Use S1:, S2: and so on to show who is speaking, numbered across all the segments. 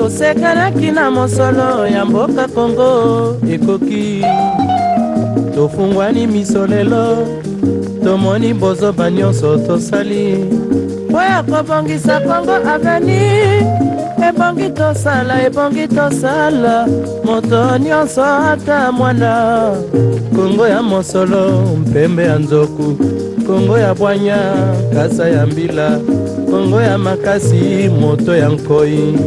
S1: tosekanaki na mosolo ya mboka Kongo ekoki tofungwani miso lelo tomoni bozoba nyonso tosali po ya kobongisa Kongo aveni ebongi tosala moto nyonso ata mwana Kongo ya mosolo mpembe ya nzoku Kongo ya bwanya kasa ya mbila Kongo ya makasi moto ya nkoi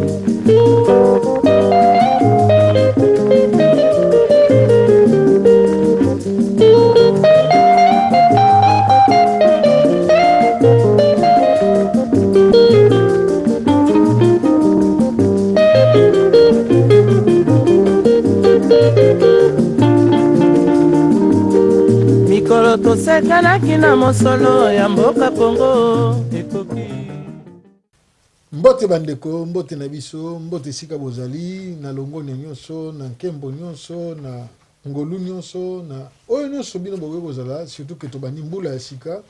S1: mikolo tosekanaki na mosolo ya mboka Kongo ekoki
S2: mbote bandeko mbote na biso mbote sika bozali na longoni nyonso na nkembo nyonso na ngolu nyonso na oyo nyonso bino bokoki kozala surtout que tobandi mbula ya sika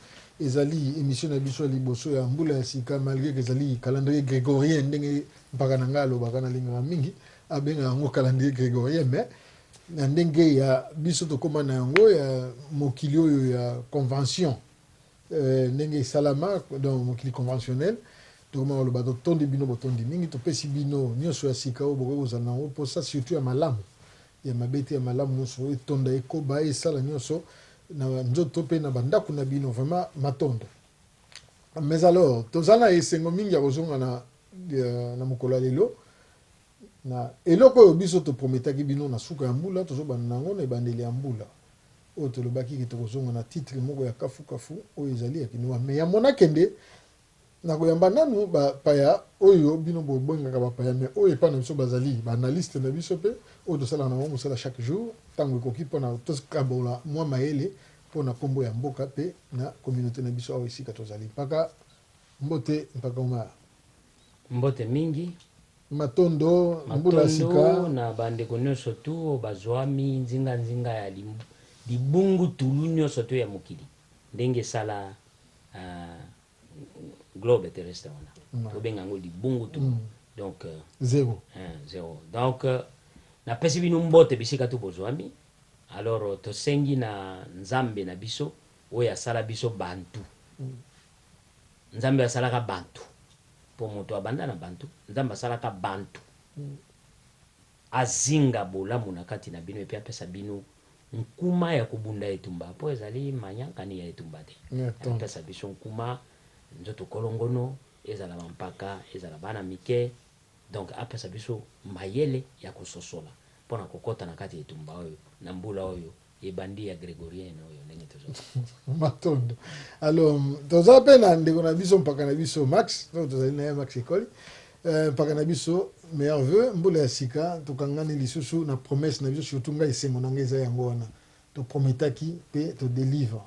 S2: ezali émission na biso ya liboso ya mbula ya sika malgré que ezali calendrier grégorien ndenge mpaka na ngai alobaka nalingaka mingi abenga yango calendrier grégorien mais na ndenge ya biso tokóma na yango ya mokili oyo ya convention ndenge esalama donc mokili conventionnel tokóma koloba totondi bino botondi mingi topesi bino nyonso ya sika oyo bokoki kozala nango mpo ça surtout ya malamu ya mabe te ya malamu nyonso oyo etonda ekoba esala nyonso na nzoto mpe na bandako na bino vraiment matondo mais alors tozala na esengo mingi ya kozonga na mokolo ya lelo na eloko oyo biso toprometaki bino na suka ya mbula tozobanda nango na ebandeli ya mbula oyo tolobaki ke tokozonga na titre moko ya kafukafu oyo ezali ya kinoa mais ya monakende nakoyamba nanu bapaya oyo bino bobengaka bapaya mais oyo epa na biso bazali baanalyste na biso mpe oyo tosalaka nango mosala chaque jour ntango ekoki mpona tokabola mwa mayele mpona nkombo ya mboka mpe na communauté na biso awa esika tozali mpaka mbote mpaka omaya
S3: mbote mingi
S2: matondo mbula sika
S3: na bandeko nyonso tu bazwami nzinga ya libungu tulu nyonso tu ya mokili ndenge esala globe terrestre wana tobenga yango libungu tu donc
S2: zéro
S3: donc napesi bino mbote bisika tu bozwami alors tosengi na nzambe na biso oyo asala biso bantu nzambe asalaka bantu po moto abanda na bantu nzambe asalaka bantu azinga bolamu na kati na bino epi apesa bino nkuma ya kobunda etumba po ezali manyankani ya etumba te apesa biso nkuma nzoto kolongono ezala mampaka ezala bana mike donc apesa biso mayele ya kososola mpona kokota na kati etumba oyo na mbula oyo ebandi ya grégorien oyo ndenge tozo
S2: matondo alors toza mpe na ndeko na biso mpaka na biso max tozali na ye max ekoli mpaka na biso meilleur vœu mbula ya sika tokangani lisusu na promesse na biso surtout ngai esengo na ngai eza yango wana toprometaki mpe todélivre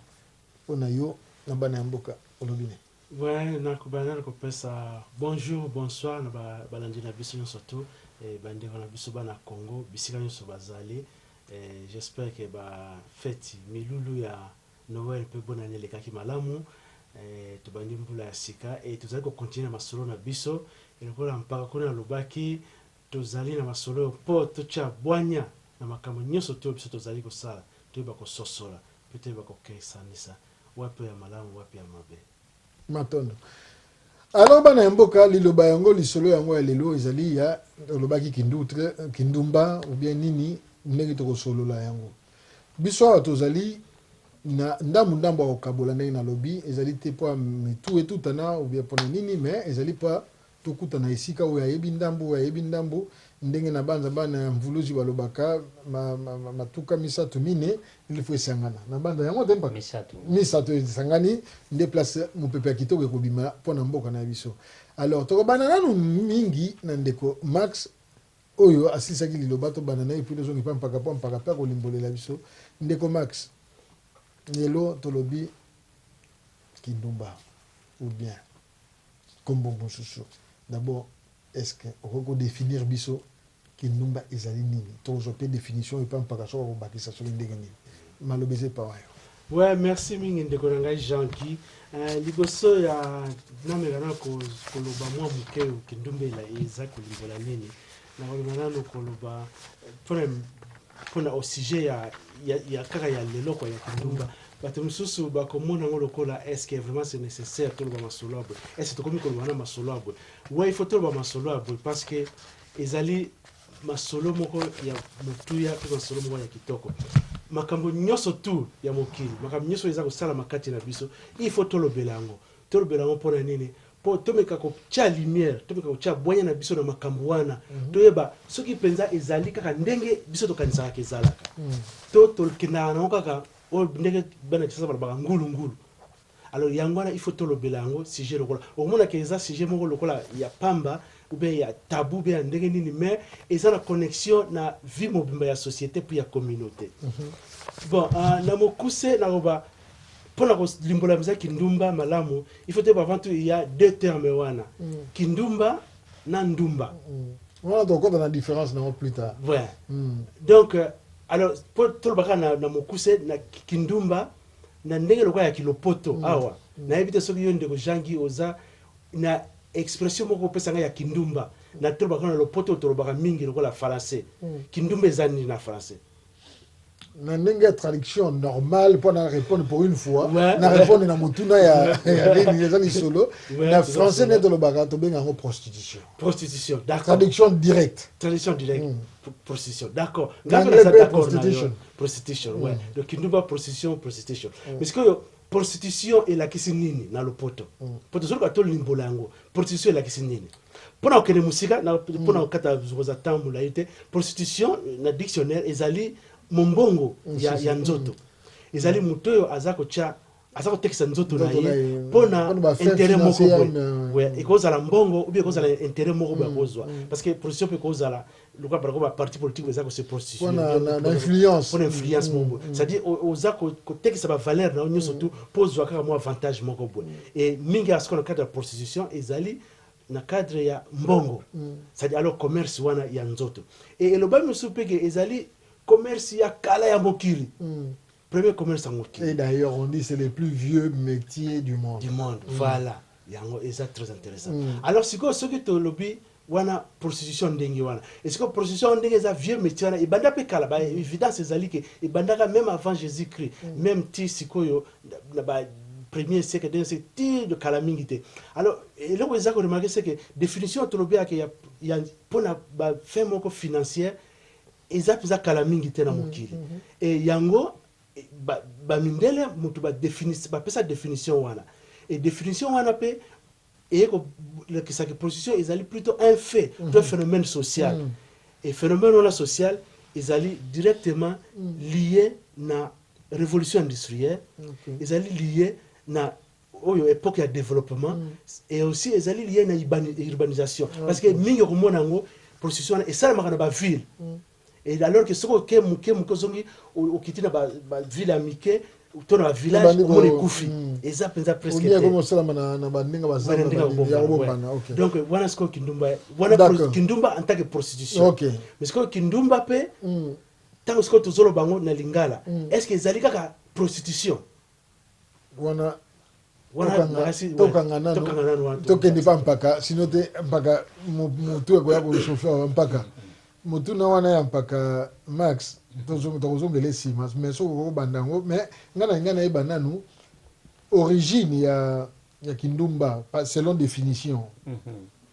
S2: mpona yo na bana ya mboka olobi ne
S4: ouais nakubana kopesa bonjour bonsoir na balandi na biso nyonso tu bandeko na biso bana Congo bisika nyonso bazali j'espère que ba fête milulu ya Noël pe bonne année lekaki malamu tobandi mbula ya sika et tozali ko continuer masolo na biso elokola mpaka kuna lobaki tozali na masolo po tocha bwanya na makambo nyonso tu biso tozali kosala toyeba kososola pe toyeba kokesanisa wapi ya malamu wapi ya mabe
S2: matondo alors bana ya mboka liloba yango lisolo yango ya lelo ezali ya lobaki kindumba ou bien nini ndenge tokosolola yango biso awa tozali na ndambu akokabola ndenge nalobi ezali te mpo mitu etutana ou bien mpona nini mais ezali mpo tokutana esika oyo ayebi ndambu ndenge na banza bana ya mvuluzi balobaka matuka misato mine ilifo esangana na banza yango te mpaka misato esangani nde place mopepe ya kitoko ekobima mpona mboka na biso alors tokobana nanu mingi na ndeko max oyo asilisaki liloba tobanda na ye mpo tozongi mpa mpaka mpe akolimbolela biso ndeko max lelo tolobi kindumba ou bien kombo mosusu d'abord est-ce que on définir biso kindumba ezali nini tozwa pe définition epa mpaka soka kobakisa soki ndenge nini malobeze pa wayo
S4: ouais merci mingi ndeko na ngai Jean-Guy liboso ya namela na koloba mwa moke kindumba eza kolimbola nini na nano koloba pona au sujet ya kaka ya lelo kwa ya kindumba bato mosusu bakomona ngo lokola est-ce que vraiment c'est nécessaire toloba masolo abwe est-ce tokomi koloba na masolo abwe ouais il faut toloba masolo abwe parce que ezali masolo moko ya mutuya pe masolo moko ya kitoko makambo nyonso tu ya mokili makambo nyonso eza kosala makati na biso il faut tolobela yango mpona nini po tomeka kotia lumière tomeka kotia bwanya na biso na makambo wana toyeba soki mpenza ezali kaka ndenge biso tokanisaka ezalaka to tokendaka nango kaka oyo ndenge bana kisasa balobaka ngulungulu alors yango wana il faut tolobela yango sujet lokola omonaka eza sujet moko lokola ya pamba ou bien ya tabou ou bien ndenge nini mais eza na connexion na vie mobimba ya société puis ya communauté bon na mokuse nakoba mpona kolimbola mza kindumba malamu il faut te avant tout il y a deux termes wana kindumba na ndumba
S2: voilà donc on a la différence non plus tard
S4: ouais donc alors pour tout le baka na mokuse na kindumba na ndenge lokola ya kilopoto awa na ebite soki yo ndeko jangi oza na expression moko pesa nga ya kindumba na tout le baka na lopoto to baka mingi lokola français kindumba ezani na français
S2: na ndenge ya traduction normale pour na répondre pour une fois na répondre na mutuna ya les solo na français ne le baka to benga ngo prostitution
S4: d'accord
S2: traduction directe
S4: prostitution d'accord prostitution ouais donc kindumba prostitution mais ce que prostitution est la kisi nini na lopoto poto solo ka to limbola yango prostitution est la kisi nini pona okene musika na pona okata zoza tambula ite prostitution na dictionnaire ezali mombongo ya nzoto ezali mutoyo azako tekisa nzoto na ye pona intérêt moko ouais ekozala mbongo ou bien ekozala intérêt moko ba kozwa parce que prostitution peut kozala lokwa par exemple parti politique ezako se prostitution
S2: na influence
S4: moko c'est-à-dire ozako tekisa ba valeur na nyonso tout pozwa kaka mo avantage moko bon et mingi asko na cadre de prostitution ezali na cadre ya mbongo c'est-à-dire alors commerce wana ya nzoto et le ba musupeke ezali commerce ya kala ya mokili premier commerce en mokili
S2: et d'ailleurs on dit c'est le plus vieux métier du monde
S4: voilà yango eza très intéressant alors siko soki to lobby wana prostitution ndenge wana est-ce que prostitution ndenge eza vieux métier wana ibanda pe kala ba évidence ezali ke ibandaka même avant Jésus-Christ même ti sikoyo na ba premier siècle d'un siècle de calamité alors et là où ils ont remarqué c'est que définition to lobby que ya pona ba fin moko financière ezapeza kala mingi te na mokili et yango ba mindele mutu ba définir ba pesa définition wana et définition wana pe et ko le que ça que prostitution ezali plutôt un fait un phénomène social et phénomène wana social ezali directement lié na révolution industrielle ezali lié na oyo époque ya développement et aussi ezali lié na urbanisation parce que mingi ko mona ngo prostitution et ça na ba ville et alors que ce que muke zongi okitina ba ville amike tona ba village mo le kufi et ça penza presque
S2: on comme ça na bandinga bazanga ya bombana OK
S4: donc wana sko kindumba wana kindumba en tant que prostitution
S2: OK
S4: mais sko kindumba pe tant que sko tozolo bango na lingala est-ce que zalika ka prostitution
S2: wana tokanga tokende pa mpaka sino te mpaka mutu eko ya chauffeur mpaka mutu na wana ya mpaka max tozombele nsima mais soki okobanda yango mais ngai nayeba nanu origine ya kindumba selon définition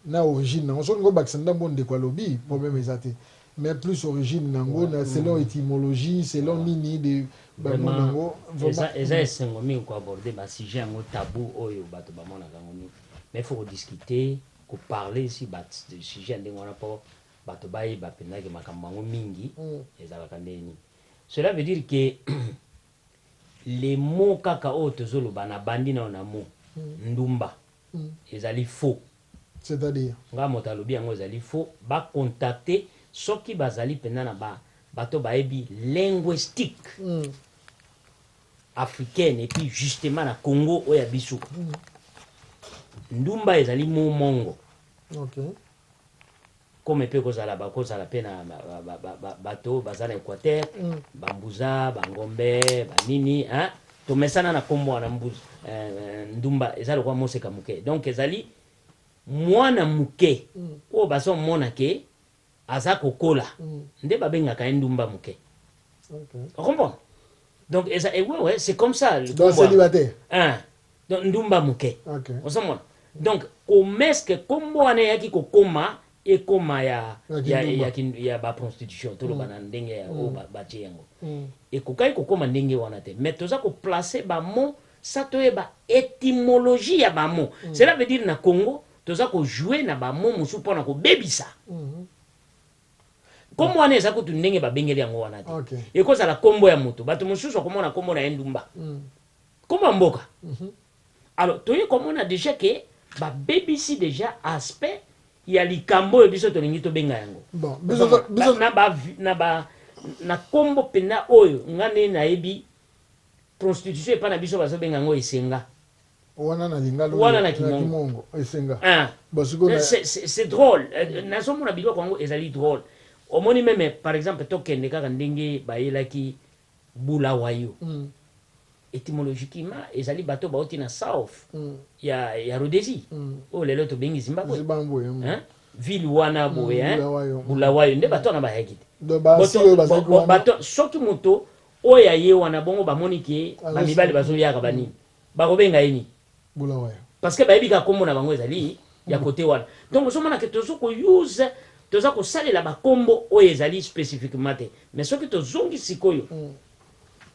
S2: na origine nango soki ngobakisa ndambo ndeko alobi problème eza te mais plus origine nango na selon étymologie selon nini de
S3: vraiment eza esengo mingi koaborder basujet yango tabou oyo bato bamonaka yango mingi mais faut kodiscuter koparler ici sujet ya ndenge wana mpo bato bayeba mpenzaki makambo yango mingi ezalaka ndeni cela veut dire que les mots kaka oyo tozoloba na bandi na na mot ndumba ezali faux
S2: c'est-à-dire
S3: nga moto alobi yango ezali faux bacontacte soki bazali mpenza na bato bayebi linguistique africaine et puis justement na Congo oya biso ndumba ezali mo mongo
S2: OK
S3: comme pe kozala bakozala pe na bato bazala Équateur bambuza bangombe banini hein to mesana na kombo na mbuza ndumba ezali kwa moseka muke donc ezali mwana muke o baso mona ke aza kokola nde babengaka ye ndumba moke. On comprend? Donc ouais, c'est comme ça.
S2: Donc célibataire.
S3: Donc ndumba moke.
S2: Okay.
S3: On s'en montre. Donc komeske kombo wana yaki kokoma ekoma ya ba prostitution to lo bana ndenge ya o ba tiengo. Et kokai kokoma ndenge wana te. Mais toza ko placer ba mot ça toyeba étymologie ya ba mot. Cela veut dire na Congo toza ko jouer na ba mot musu pona ko bebisa. Kombo wana eza kutu ndenge ba bengeli yango wana te.
S2: Okay.
S3: Ekoza la kombo ya mutu. Bato mususu komona kombo na ndumba. Kombo mboka. Alors toye komona déjà que ba bebisi déjà aspect ya likambo ebiso to lingi to benga yango.
S2: Bon,
S3: biso na kombo pena oyo ngane na ebi prostitution epa na biso bazo benga ngo esenga.
S2: Wana na lingalo
S3: wana na kimongo
S2: esenga.
S3: C'est drôle. Na somo na biloko yango ezali drôle. Omoni même par exemple tokende kaka ndenge bayelaki Bulawayo. Étymologiquement ezali bato baoti na south ya Rhodésie. Oh lelo to bengi Zimbabwe. Hein? Ville wana boye hein. Bulawayo nde bato na bayaki. Bato soki moto oya ye wana bongo bamoni ke ba mibali bazo yaka bani. Ba kobenga yini?
S2: Bulawayo.
S3: Parce que bayebi ka kombo na bango ezali ya côté wana. Donc somona ke tozo ko use toza ko salela ba kombo oyo ezali spécifiquement te. Mais soki to zongi sikoyo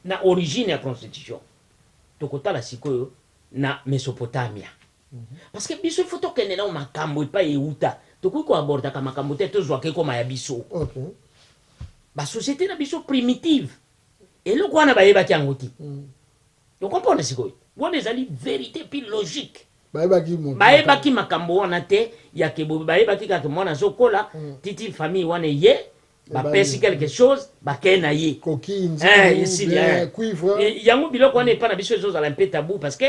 S3: na origine ya constitution tokotala sikoyo na Mesopotamia. Parce que biso faut tokende na makambo epa euta tokoki ko aborda ka makambo te tozwa ke koma ya biso.
S2: Okay.
S3: Ba société na biso primitive eloko wana bayeba kiango ti. Tu comprends sikoyo? Wana ezali vérité puis logique. Bayebaki makambo wana te ya kebo bayebaki ka mwana zokola titi famille wana ye ba pesi quelque chose ba kena ye
S2: coquille
S3: cuivre yango biloko wana epa na biso ezo zala mpe tabou parce que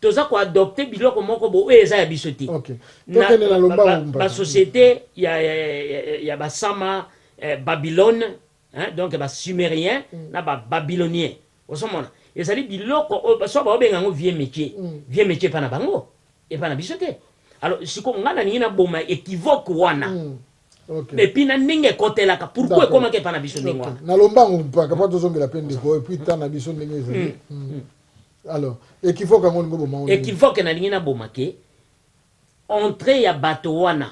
S3: toza ko adopter biloko moko bo eza ya biso te.
S2: OK.
S3: Ba société ya ba sama Babylone hein donc ba sumérien na ba babylonien osomona ezali biloko so ba obenga ngo vieux métier pa na bango et pa na biso te. Alors siko ngana ni na boma équivoque wana.
S2: OK.
S3: Mais puis na ndenge kotelaka pourquoi comment ke pa na biso ndenge wana.
S2: Na lombango mpaka pa tozongela pende ko et puis ta na biso ndenge ezali. Alors équivoque ngo ngo boma.
S3: Équivoque na ndenge na boma ke entrée ya bato wana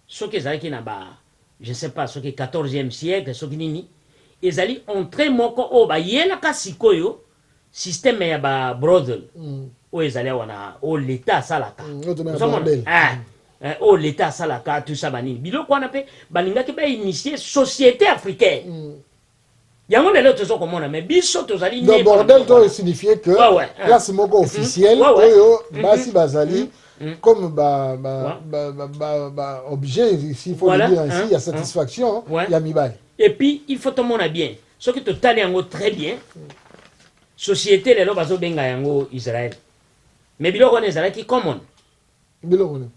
S3: soki ezalaki na ba je sais pas soki 14e siècle soki nini ezali entrée moko o ba yelaka sikoyo système ya ba brothel o ezali wana o l'état salaka o l'état salaka tout ça banini biloko wana pe balingaki ba initier société africaine yango lelo tozo komona mais biso tozali
S2: ne bordel to signifier que classe moko officielle oyo basi bazali comme objet ici il faut le dire ainsi il y a satisfaction il y a mibali.
S3: Et puis il faut tout le monde bien ce qui total yango très bien société lelo bazo benga yango Israël mais biloko on ezala ki common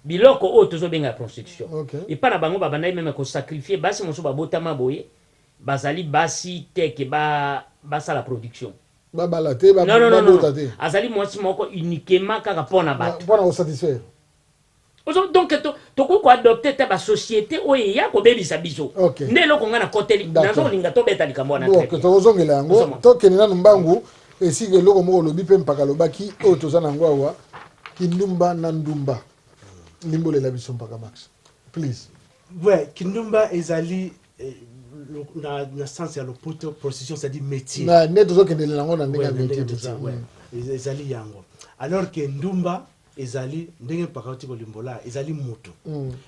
S3: biloko o tozo benga prostitution et pas na bango babanda même ko sacrifier basi moso babotama boye bazali basi teke ba la production
S2: ba balate ba
S3: botate azali mwasi moko uniquement kaka pona bato
S2: pona satisfaire.
S3: Donc to ko adopter ta ba société oyo ya ko bebisa biso nde loko ngana koteli nazo linga to beta likambo na
S2: très bien. Donc to zongela yango to kenena mbangu esike loko moko lobi pe mpaka lobaki o to zana ngwawa kindumba na ndumba limbole la biso mpaka max please.
S4: Ouais, kindumba ezali na sens ya lopoto prostitution c'est-à-dire métier
S2: na neto zo kendele nango na ndenge métier tout ça
S4: ezali yango alors que ndumba ezali ndenge pakati ko limbola ezali moto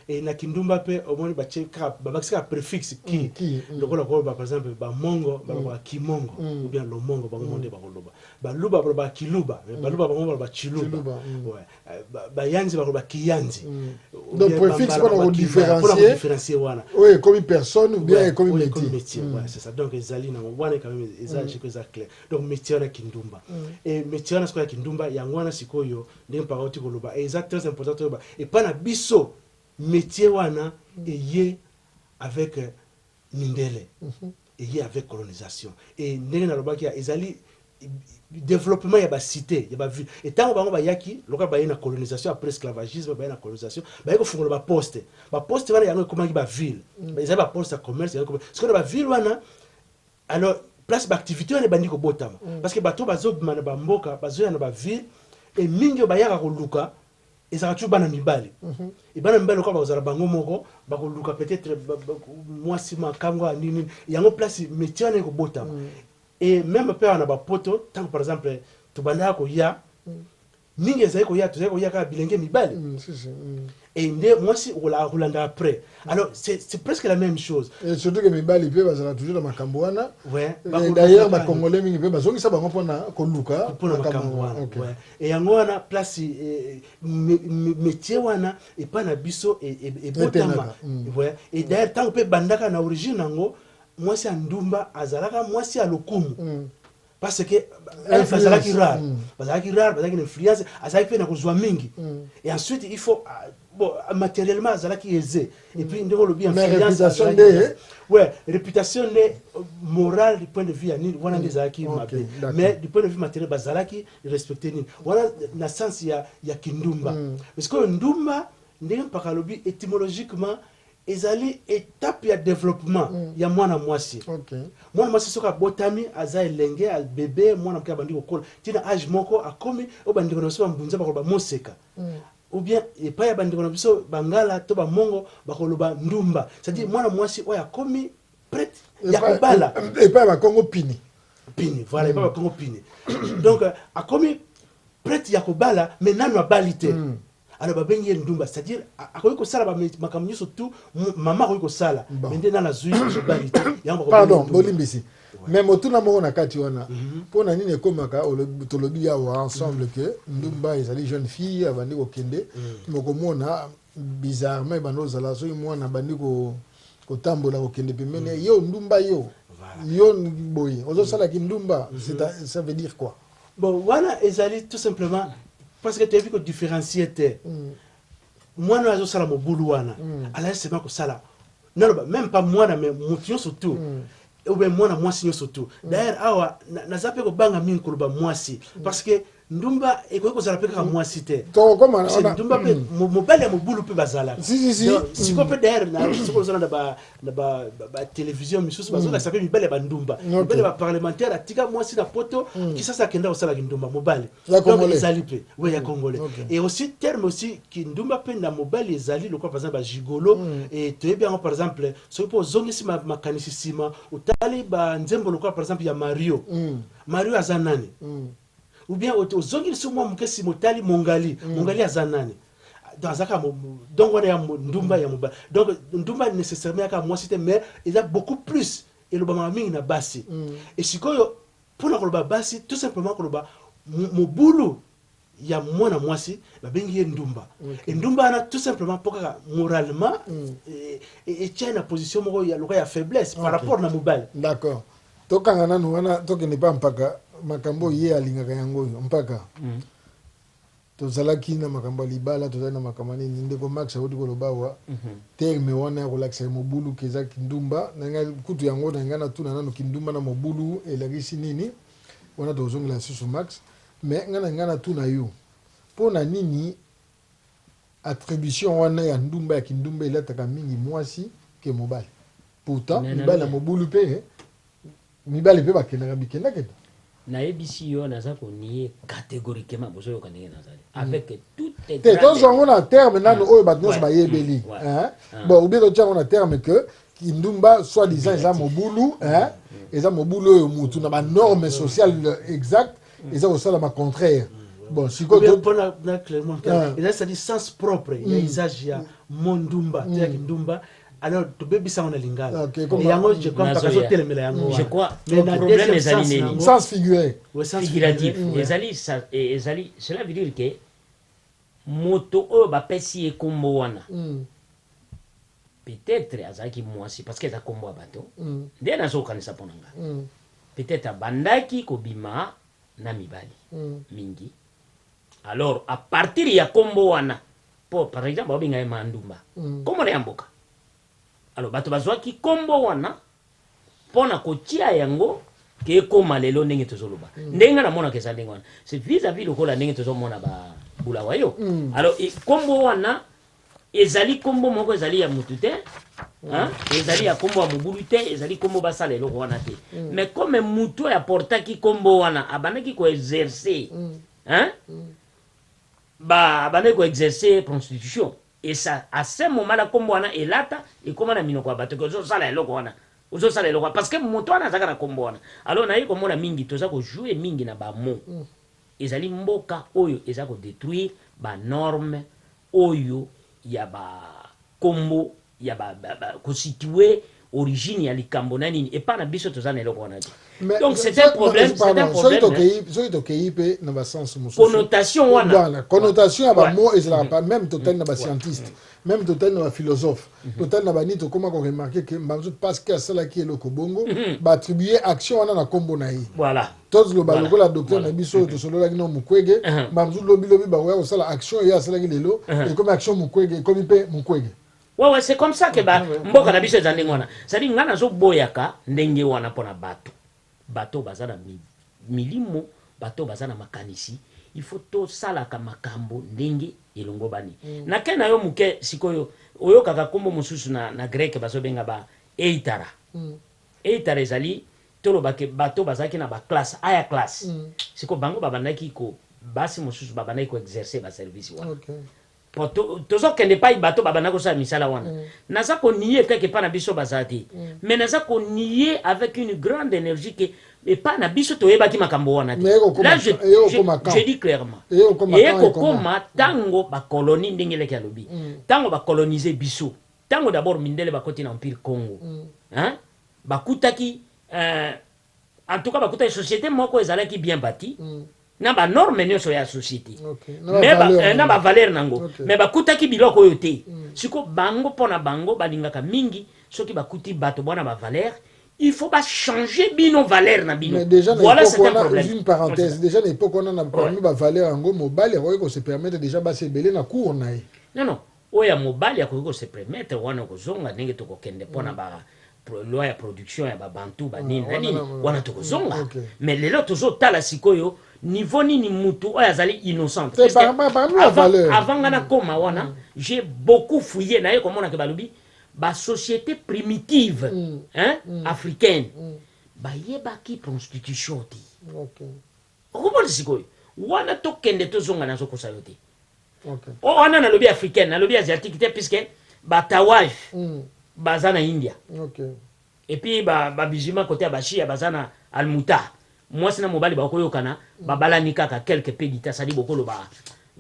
S4: et na kindumba pe omoni ba cheka ba bakisa préfixe ki lokola ko par exemple ba mongo ba kimongo ou bien lo mongo ba monde ba koloba ba luba ba kiluba ba luba ba chiluba ouais ba yanzi ba kiyanzi
S2: donc préfixe pour différencier
S4: wana
S2: oui comme personne ou bien comme métier
S4: ouais c'est ça donc ezali na wana quand même ezali chez ça clair donc métier na kindumba et métier na sikoya kindumba yangwana sikoyo ndenge pakati koloba et c'est très important et pas na biso métier wana et avec mindele et avec colonisation et ndenge na lobaki ezali développement ya ba cité ya ba ville et tant bango ba yaki loka ba na colonisation après esclavagisme ba na colonisation ba ko fungola ba poste wana yango comment ba ville ba ils ba poste à commerce yango ce que ba ville wana alors place d'activité wana bandi ko botama parce que bato bazo bimana ba mboka bazo ya na ba ville et mingi ba yaka ko luka ezaka tu bana mibali et bana mibali ko bazala bango moko ba ko luka peut-être mwasi makango nini yango place métier wana ko botama et même peu on a ba poto tant par exemple to banda ko ya ninge zai ko ya to zai ko ya ka bilenge mibali et nde moi si Rolanda après alors c'est presque la même chose
S2: et surtout que mibali pe bazala toujours dans makamboana
S4: ouais
S2: d'ailleurs ba congolais mingi pe bazongi sa bango pona ko luka
S4: pona makamboana ouais et yango wana place métier wana et pas na biso et botama ouais et d'ailleurs tant pe bandaka na origine nango moi c'est ndumba azalaka moi c'est alokumu parce que bazalaki rare bazalaki une influence azalaki pe na kozwa mingi et ensuite il faut bon matériellement azalaki aisé et puis ndeko lobi influence ouais réputation morale du point de vue ani wana ndezalaki mabe mais du point de vue matériel bazalaki respecter ni wana na sens ya kindumba parce que ndumba ndenge mpaka lobi étymologiquement ezali étape ya développement ya mwana mwasi mwana mwasi soka botami aza elenge al bébé mwana mke abandi kokola tina âge moko akomi obandi kono so mbunza bakoloba moseka ou bien epa ya bandi kono biso bangala to ba mongo bakoloba ndumba c'est-à-dire mwana mwasi oya akomi prête ya kobala
S2: epa ba Congo pini
S4: voilà epa ba Congo pini donc akomi prête ya kobala mais nanu abalite alors babengi ndumba c'est-à-dire akoyi ko sala ba makamnyo surtout mama akoyi ko sala mende na zui ko balite yango
S2: pardon bolimbisi même otuna mo na kati wana pona nini ekomaka tolobi ya ensemble que ndumba ezali jeune fille abandi ko kende moko mona bizarrement bando zala so mwana bandi ko tambola ko kende pemene yo ndumba yo boy ozo sala ki ndumba ça veut dire quoi
S4: bon voilà ezali tout simplement parce que tu as vu que différencier était moi nous avons sala mobulu wana ala c'est pas que sala non même pas moi mais motion surtout ou bien moi si surtout d'ailleurs awa na zape ko banga min ko ba mwasi parce que ndumba eko zala pe ka mwasi te
S2: to comme
S4: ndumba pe mobile mobulu pe bazala si ko pe d'ailleurs na siko zala na ba télévision misusu bazala ça pe mibale ba ndumba mibale ba parlementaire atika mwasi na poto qui ça kenda ko sala ndumba mobile donc ezali pe oui ya congolais et aussi terme aussi ki ndumba pe na mobile ezali le quoi par exemple ba gigolo et tu bien par exemple so po zongisi makanisi sima utali ba nzembo le quoi par exemple ya Mario azanani ou bien ozongi sur moi mukesi motali mongali azanani dans aka donc on est ndumba ya mobile donc ndumba nécessairement aka moi c'était mais il y a beaucoup plus et le bama mingi na basi et sikoyo pour na koloba basi tout simplement koloba mobulu ya mwana mwasi babengi ndumba et ndumba na tout simplement poka moralement et tient na position moko ya loka ya faiblesse par rapport na mobile
S2: d'accord tokanga nanu wana tokende pa mpaka makambo ye alingaka yango mpaka tozalaki na makambo libala tozali na makambo nini ndeko max auti kolobawa terme wana ya kolakisa mobulu keza kindumba nanga kutu yango nanga na tuna nano kindumba na mobulu elakisi nini wana tozongela susu max mais ngana tuna yo pona nini attribution wana ya ndumba ya kindumba elataka mingi mwasi ke mobali pourtant mibali ya mobulu pe mibali pe bakendaka bikendaka
S3: na ebisi yo naza ko nier catégoriquement bozo yo kanenge nazali avec tout les
S2: temps on a terme nano oyo batnos ba yebeli bon ou bien to on a terme que kindumba soit disant eza mobulu eza mobulu oyo mutu na ba norme sociale exact eza au sala ma contraire bon si ko
S4: to na clairement eza ça dit sens propre ya usage ya mondumba ya kindumba alors to baby ça on a lingala et yango je crois pas que telemela yango
S3: je crois le problème est aliné
S2: sens figuré
S3: figuratif ezali cela veut dire que moto o ba pesi e kombo wana peut-être azaki mwasi parce que za kombo bato nde na zo kanisa ponanga peut-être bandaki kobima na mibali mingi alors à partir ya kombo wana par exemple obinga e mandumba comment na mboka alors bato bazwaki kombo wana pona kotia yango ke koma lelo ndenge tozoloba ndenge na mona kesa ndenge wana c'est vis-à-vis lokola ndenge tozomona ba bulawa yo alors kombo wana ezali kombo moko ezali ya mutu te hein ezali ya kombo ya mobulu te ezali kombo basala eloko wana te mais comme mutu ya portaki kombo wana abanaki ko exercer hein abandaki ko exercer prostitution et ça à ce moment là kombo wana elata ekoma na minoko ya bato kozosala eloko wana uzosala eloko parce que moto wana azaka na kombo wana alors naye komona mingi toza kojouer mingi na bamo ezali mboka oyo eza kodétruire banorme oyo ya bakombo ya kositue origine ya likambo na nini epa na biso toza na eloko wana te donc c'est un problème
S2: soki tokei mpe na basense mosusu
S3: connotation wana
S2: connotation ya bamo ezalaka pa même totali na bascientiste même totali na baphilosophe totali na banini tokóma koremarke ke mbamzu parce que asalaki eloko bongo baattribue action wana na kombo na ye
S3: voilà
S2: tozoloba lokola docteur na biso oyo tosololaki na Mukwege mbamzu lobilobi bakoya kosala action ye asalaki lelo ekomi action Mukwege ekomi mpe Mukwege.
S3: Ouais, c'est comme ça que mboka na biso ezandi ngwana c'est-à-dire ngana zo boyaka ndenge wana pona bato bazana milimo bato bazana makanisi il faut to salaka makambo ndenge elongo bani na kena yo muke sikoyo oyo kaka kombo mususu na grec bazobenga ba eitara eitara ezali tolobake bato bazaki na ba classe aya classe siko bango babandaki ko basi mususu babandaki ko exercer ba service wana okay. Tozokende pa bato babana kosala misala wana naza ko nier quelque part na biso bazati mais naza ko nier avec une grande énergie que et pas na biso toyebaki makambo wana là je dis clairement et kokoma tango ba colonie ndengele ka lobi tango ba coloniser biso tango d'abord mindele ba koti na empire Congo hein bakutaki en tout cas bakutaki société moko ezalaki bien bâti na ba norme nyonso ya société mais na ba valeur nango mais bakutaki biloko oyo te siko bango pona bango balingaka mingi soki bakuti bato bona ba valeur il faut pas changer bino valeur na bino voilà c'est un problème
S2: une parenthèse déjà l'époque on a parmi ba valeur ngo mobile ko se permettre déjà ba se belé na cour na
S3: non oya mobile ya ko se permettre wana ko zonga ndenge to ko kende pona ba loi ya production ya ba bantu ba nini wana to ko zonga mais lelo tozo tala sikoyo niveau nini mutu oyo azali innocent avant ngana koma wana j'ai beaucoup fouillé naye komona ke balobi ba société primitive africaine bayebaki prostitution ti okomona sikoyo wana tokende tozonga nazo kosa yo te wana nalobi africaine nalobi asiatique te puisque batawaf baza na India et puis babizima côté ya bashia baza na almuta mwasi na mobali bakoyokana babalani kaka quelques pédita sali bokolo ba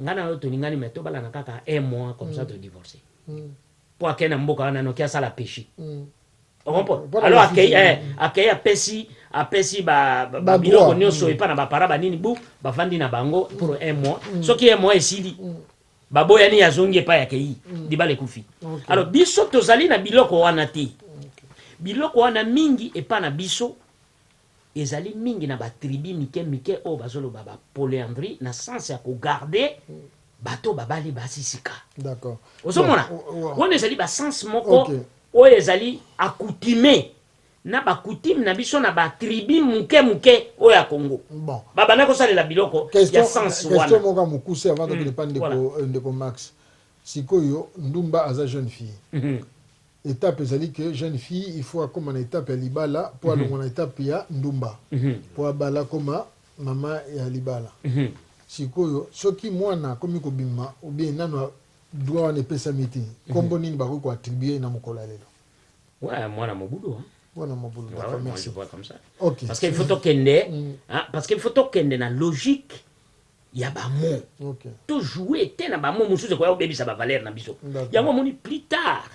S3: ngana yo toningani meto balana kaka un mois comme ça to divorcer pour akena mboka wana no kia sala péché alors akei apesi ba biloko nyonso epa na bapara banini bu bafandi na bango pour un mois soki un mois esili baboyani yazongi epa yakei dibale kufi alors biso tozali na biloko wana te biloko wana mingi epa na biso ezali mingi na ba tribu mike o bazolo ba polyandrie na sens ya ko garder bato babali basisika
S2: d'accord
S3: osomona wona ezali ba sens moko o ezali accoutumé na ba coutume na biso na ba tribu muke o ya Congo
S2: bon
S3: baba ko salela biloko ya sens wana
S2: question moko mukuse avant de dépendre de Max sikoyo ndumba aza jeune fille étape ezali que jeune fille il faut comme une étape ya libala pour aller dans étape ya ndumba pour abala koma mama ya libala sikoyo soki mwana komi kobima ou bien nano doit on epesa miti kombo nini bako ko attribuer na mokolo lelo
S3: ouais mwana mobulu
S2: mwana mobulu d'accord merci
S3: comme ça
S2: OK
S3: parce qu'il faut tokende parce qu'il faut tokende na logique ya ba mo to jouer te na ba mo musuze ko ya obebisa ba valeur na biso yango moni plus tard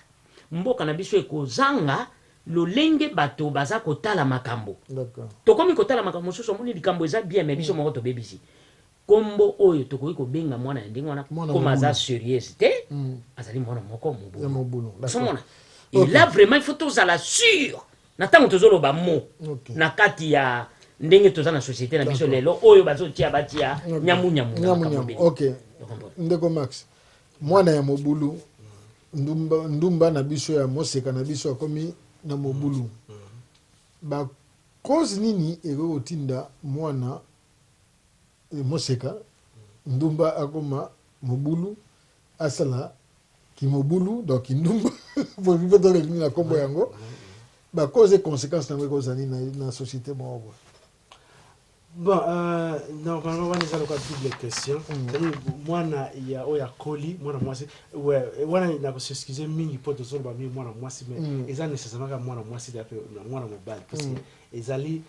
S3: mboka na biso ekozanga lolenge bato baza kotala makambo
S2: d'accord
S3: tokomi kotala makambo soso moni likambo eza bien mais biso moko to bebisi kombo oyo tokoki kobenga mwana ndenge wana koma za sérieux te azali mwana moko mobulu somona et là vraiment il faut tozala sûr na tango tozoloba mo na kati ya ndenge toza na société na biso lelo oyo bazotia batia nyamu
S2: OK ndeko Max mwana ya mobulu ndumba na biso ya moseka na biso akomi na mobulu ba cause nini eko otinda mwana moseka ndumba akoma mobulu asala kimobulu donc kindumba pour vivre dans la kombo yango ba cause et conséquences nango ekozali na société moko.
S4: Bon, donc on va déjà le double question. C'est-à-dire mwana ya oya koli, mwana mwasi, ouais, wana na ko s'excuser mingi pour de zolo ba mi mwana mwasi mais eza nécessairement ka mwana mwasi d'après mwana mobile parce que ezali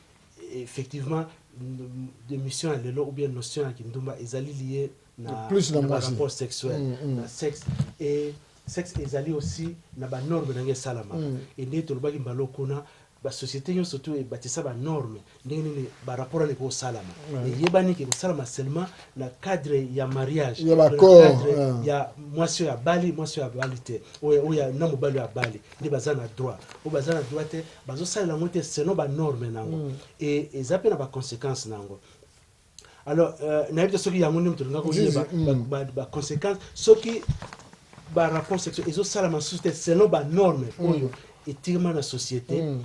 S4: effectivement de mission à l'élo ou bien notion à kindumba ezali lié na rapport sexuel, na sexe et sexe ezali aussi na ba norme na salama et ne to lobaki mbalo kuna ba société yo surtout e batisa ba norme ndenge ba rapport avec au salama et yebani ke salama seulement na cadre ya mariage
S2: ya l'accord
S4: ya mwasi ya bali te o ya na mobali ya bali ndi bazana droit o bazana droit te bazo sala ngote selon ba norme nango et ezape na ba conséquences nango. Alors na yebite soki yango ndi mutulunga ko yeba ba conséquences soki ba rapport sexuel ezo salama société selon ba norme oyo etirement na société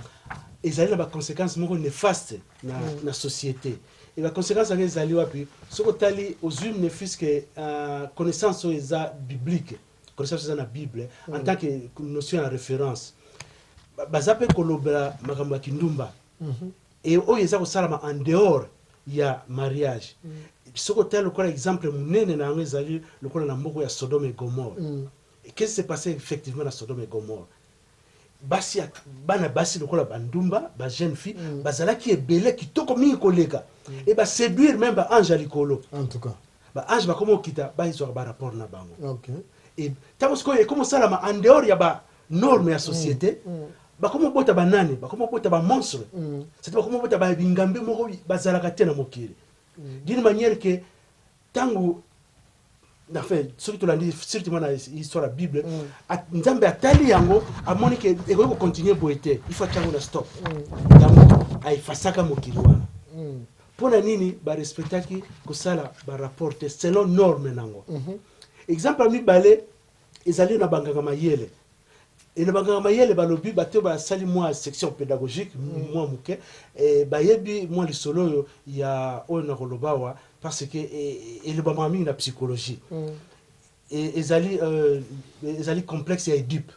S4: ezali na ba conséquences moko néfaste na société et la conséquence avec ezali wapi soko tali aux ne fût que connaissance eza biblique connaissance eza na Bible en tant que notion en référence bazape kolobela makambo ya kindumba et oyo eza kosalama en dehors ya mariage soko tali lokola exemple munene na yango ezali lokola na mboko ya Sodome et Gomorre. Qu'est-ce qui s'est passé effectivement dans Sodome et Gomorre? Basi bana basi lokola bandumba ba jeune fille bazalaki ebele kitoko mingi koleka et ba séduire même ba ange likolo
S2: en tout cas
S4: ba ange ba komo kita ba iso ba rapport na bango.
S2: OK
S4: Et tamo sko e komo salama en dehors ya ba norme ya société ba komo bota banane ba komo bota ba monstre c'est ba komo bota ba bingambe moko bazalaka tena mokili d'une manière que tango na fait surtout la surtout na histoire la Bible nzambe atali yango amoni ke eko continuer boete il faut tango na stop tango ay fasaka mokili wana pona nini ba respectaki ko sala ba rapporter selon norme nango exemple mi balé ezali na banganga mayele et na banganga mayele balobi bato ba sali moi section pédagogique moi muke et bayebi moi le solo ya ona kolobawa parce que et le bamami na psychologie et ezali complexe ya Édipe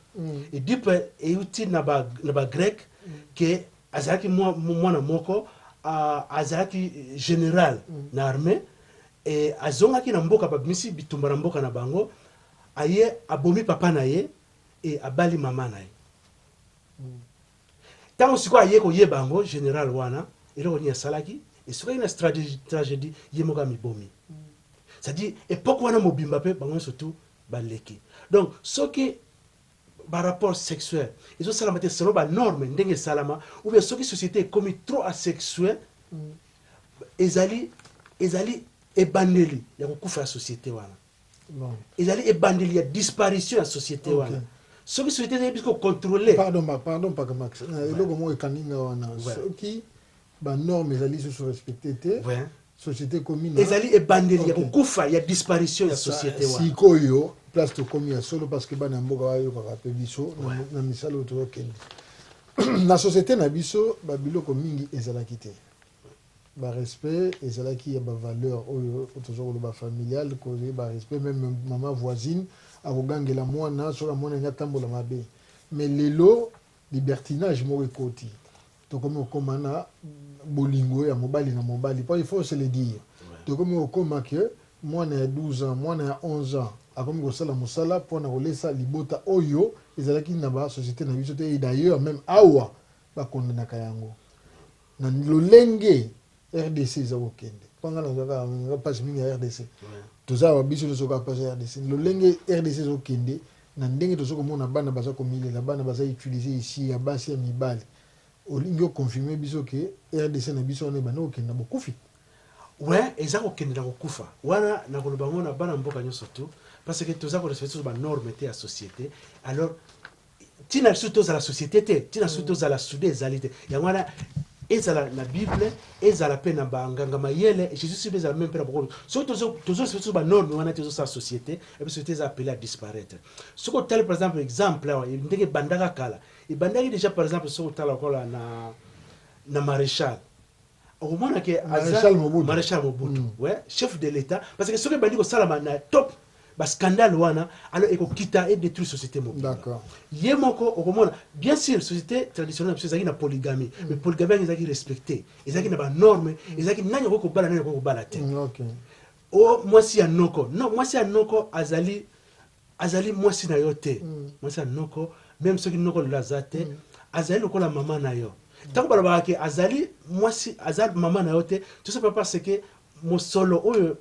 S4: Édipe est utile na ba grec que azaki moi na moko azaki général na armée et azongaki na mboka babimisi bitumba na mboka na bango aye abomi papa na ye et abali mama na ye tango siko aye ko ye bango général wana eloko ni asalaki et soki une tragédie yemoka mibomi c'est-à-dire époque wana mobimba pe bango surtout baleki donc soki par rapport sexuel ils ont salama te selon ba norme ndenge salama ou bien soki société est commis trop asexuel ezali ebandeli ya kokufa société wana ezali ebandeli ya disparition ya société wana soki société est plus contrôler
S2: pardon pas que Max eloko mo ekaninga wana soki ba normes ezali sous respecté te société commune
S4: ezali ebandeli ya kokufa ya disparition ya société wana
S2: sikoyo place to komi ya solo parce que bana mboka wayo kaka pe biso na misalo to kende na société na biso ba biloko mingi ezalaki te ba respect ezalaki ya ba valeur oyo toujours ba familial ko ba respect même maman voisine akogangela mwana soka mwana nya tambola mabe mais lelo libertinage mo ekoti to comme komana bolingo ya mobali na mobali pas il faut se le dire to comme okoma que mwana ya 12 ans mwana ya 11 ans akomi kosala mosala pona kolesa libota oyo ezalaki na ba société na biso te et d'ailleurs même awa bakondenaka yango na lolenge RDC ezakokende panga na page mingi ya RDC toza biso tozoka page ya RDC lolenge RDC ezokende na ndenge tozokomona bana baza komilela bana baza utiliser ici ya basi ya mibali olingi oconfirme biso ke RDC na biso wana bana okenda bokufi
S4: ouais ezakokende na kokufa wana na koloba ngo na bana mboka nyonso surtout parce que toza ko respecter ba norme te ya société alors tina surtout za la société te tina surtout za la soudé ezalité ya wana ezala na Bible ezala pe na banganga mayele et Jésus bezala même pe na boko surtout tozo respecter ba norme wana te za société et puis société za appelé à disparaître ce que tel par exemple exemple là ndenge bandaka kala et bandaki déjà par exemple ce que tala kola na maréchal okomona ke maréchal Mobutu ouais chef de l'état parce que soki bandi kosalama na top scandale wana alors ekokita et détruire société mobile.
S2: D'accord.
S4: Ye moko okomona bien sûr société traditionnelle parce que na polygamie mais polygamie ezaki respecté ezaki na ba normes ezaki nani ko bala nani ko bala te.
S2: OK.
S4: Oh mwasi ya noko non mwasi ya noko azali mwasi na yo te mwasi ya noko même soki noko lazate azali lokola mama na yo tango bala ba ke azali mwasi azali mama na yo te tout ça parce que mosolo oyo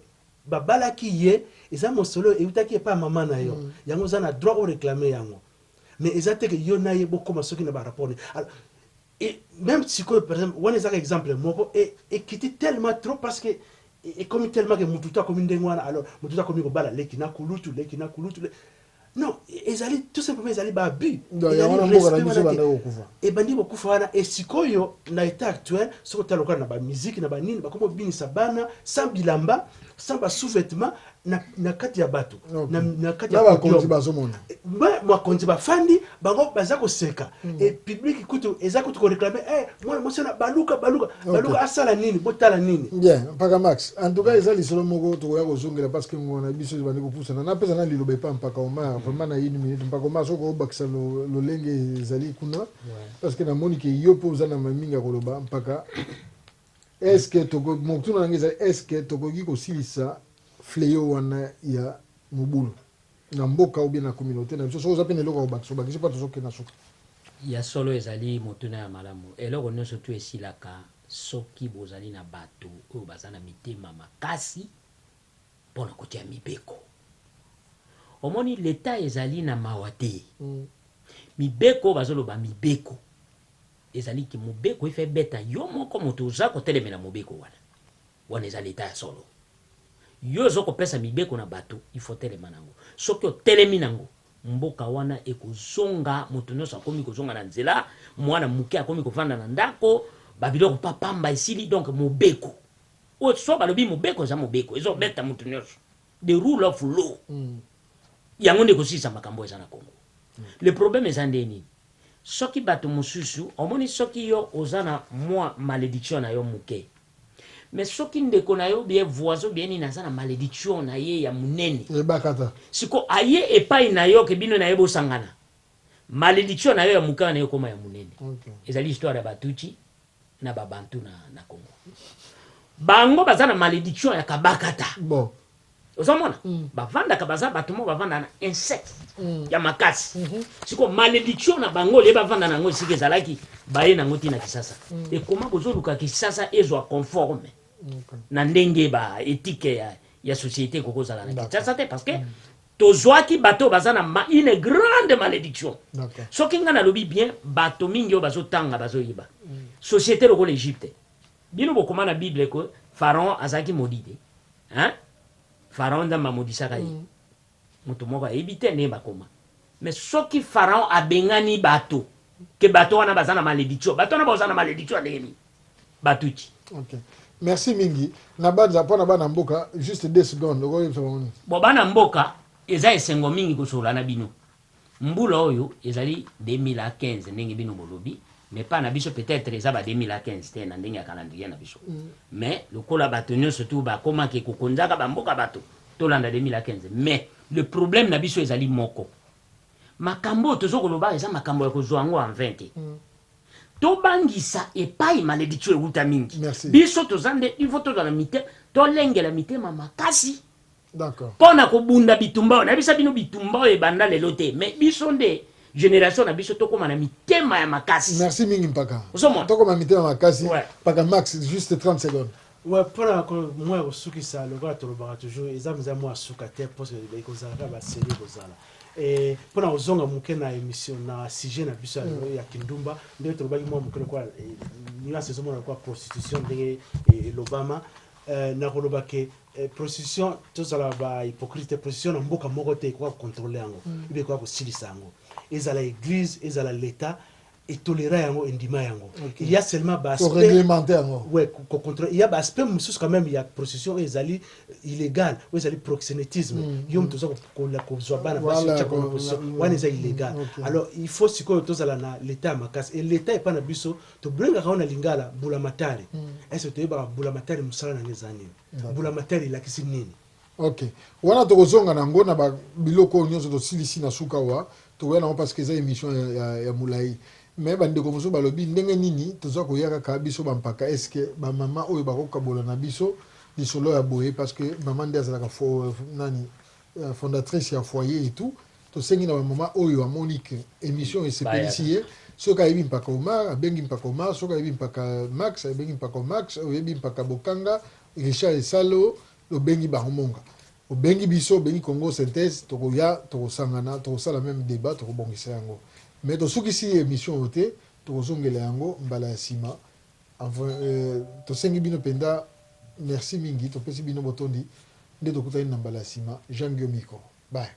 S4: babalaki ye eza mosolo eutaki pa mama na yo yango za na droit au réclamer yango mais ezate que yo na ye bokoma soki na ba rapport et même si par exemple on est un exemple moko et qui était tellement trop parce que et comme tellement que mututa comme ndengwana alors mututa comme ko bala leki na kulutu non ezali tout simplement ezali ba bi et bandi bokufa wana et sikoyo na état actuel soko taloka na ba musique na ba nini ba komo bini sabana sans bilamba sans ba sous-vêtements na kati ya bato na kati ya
S2: bakonzi bazomona
S4: ba konzi ba fandi bango bazako seka et public kutu ezako ko réclamer moi monsieur na baluka asala nini botala nini
S2: bien mpaka max en tout cas ezali solo moko to ya kozongela parce que ngona biso bandi ko poussa na pesa na liloba pa mpaka oma vraiment na une minute mpaka oma soko bakisa lo lenge ezali kuna parce que na monique yo poza na maminga koloba mpaka est-ce que toko mokutuna ngeza est-ce que tokoki kosilisa fléau wana ya mobulu na mboka ou bien na communauté na biso soza pene loko bakso bakisi pa tozoke na soka
S3: ya solo ezali motuna ya malamu eloko nyonso tu esilaka soki bozali na bato oyo baza na mitema makasi mpona kotia mibeko omoni leta ezali na mawa te mibeko bazoloba mibeko ezali ki mobeko efe beta yo moko moto oza kotelemela mobeko wana eza leta ya solo yo ozokopesa mibeko na bato ifotelema nango soki otelemi nango mboka wana ekozonga moto nyonso akomi kozonga na nzela mwana moke akomi kovanda na ndako babiloko papamba esili donc mobeko oyo so balobi mobeko eza mobeko ezobeta moto nyonso the rule of law yango nde kosilisa makambo eza na Congo. Le problème eza ndeni soki bato mosusu omoni soki yo oza na mwa malédiction na yo moke mais soki ndeko na yo bien voisin bien ni naza na malédiction na ye ya munene
S2: bakata
S3: siko aye epai na yo ke bino na ye bosangana malédiction na yo ya muka na yo koma ya munene ezali histoire ya batuchi na babantu na Congo bango baza na malédiction ya kabakata
S2: bon
S3: ozomona bavanda kabaza batumo bavanda na insecte ya makasi siko malédiction na bango le bavanda nango sike zalaki baye nango tina kisasa et comment kozoluka kisasa ezwa conforme na ndenge ba éthique ya société kokozala na kisasa te parce que tozwaki bato baza na une grande malédiction soki nga nalobi bien bato mingi oyo bazotanga bazoyiba société lokola Égypte bino bokoma na Bible ko Pharaon azaki maudit hein Pharaon ndamba modisaka ye moto moko ayebi te nde bakoma mais soki Pharaon abengani bato ke bato wana baza na malédiction bato wana baza na malédiction ndeni batuchi.
S2: OK, merci mingi na banza pona bana mboka juste 2 secondes okoyebisa bamoni
S3: bo bana mboka eza esengo mingi kosola na bino mbula oyo ezali 2015 ndenge bino bolobi mais pas na biso peut-être eza ba 2015 te na ndenge ya calendrier na biso mais lokola bato nyonso tu bakoma ke kokonzaka bamboka bato tolanda 2015 mais le problème na biso ezali moko makambo tozokoloba eza makambo ya kozwa yango en 20 tobangisa epai malédiction euta mingi biso tozande il faut tozala mite tolengela mitema makasi
S2: d'accord
S3: pona kobunda bitumba na bisa bino bitumba ebanda lelo te mais biso nde génération na biso tokoma na mitema ya makasi.
S2: Merci mingi mpaka
S3: tokoma
S2: mitema makasi mpaka max juste 30 secondes.
S4: Ouais, pona ko moi osuki sa lokola tolobaka toujours ezamza moi asuka te parce que ekozalaka baseli kozala et pona ozonga moke na émission na sujet na biso ya kindumba nde tolobaki moi moke kwa nuance ezomona kwa prostitution ndenge l'Obama na koloba ke prostitution tozala ba hypocrite prostitution na mboka moko te kwa contrôler yango ibe kwa kosilisa yango ezala église ezala l'état tolérant yango endima yango il y a seulement
S2: réglementer yango
S4: ouais contrôle il y a aspect mususu quand même il y a procession ezali illégal ou ezali proxénétisme yo mtu zo ko la ko zo bana basi tchako na position wana eza illégal alors il faut siko tozala na l'état makasi et l'état est pas na biso to brenga kaona lingala bula matari est-ce que ba bula matari musala na ngezani bula matari la kisi nini
S2: ok wana tokozonga nango na ba biloko nyonso to silisi na suka wa to wana parce que eza émission ya mulai mais bandeko mosusu balobi ndenge nini toza koyaka kaka biso bampaka est ce que bamama oyo bakokabola na biso lisolo ya boye parce que mama nde azalaka nani fondatrice ya foyer et tout tosengi na bamama oyo amoni ke émission esepelisi ye soki ayebi mpaka omar abengi mpaka omar soki ayebi mpaka max abengi mpaka max oyebi mpaka bokanga richard esalo obengi bangomonga obengi biso obengi congo synthèse tokoya tokosangana tokosala même débat tokobongisa yango mais tosukisi émission ote tokozongela yango mbala ya nsima tosengi bino mpenza merci mingi topesi bino botondi nde tokutani na mbala ya nsima jean guillaume miko bye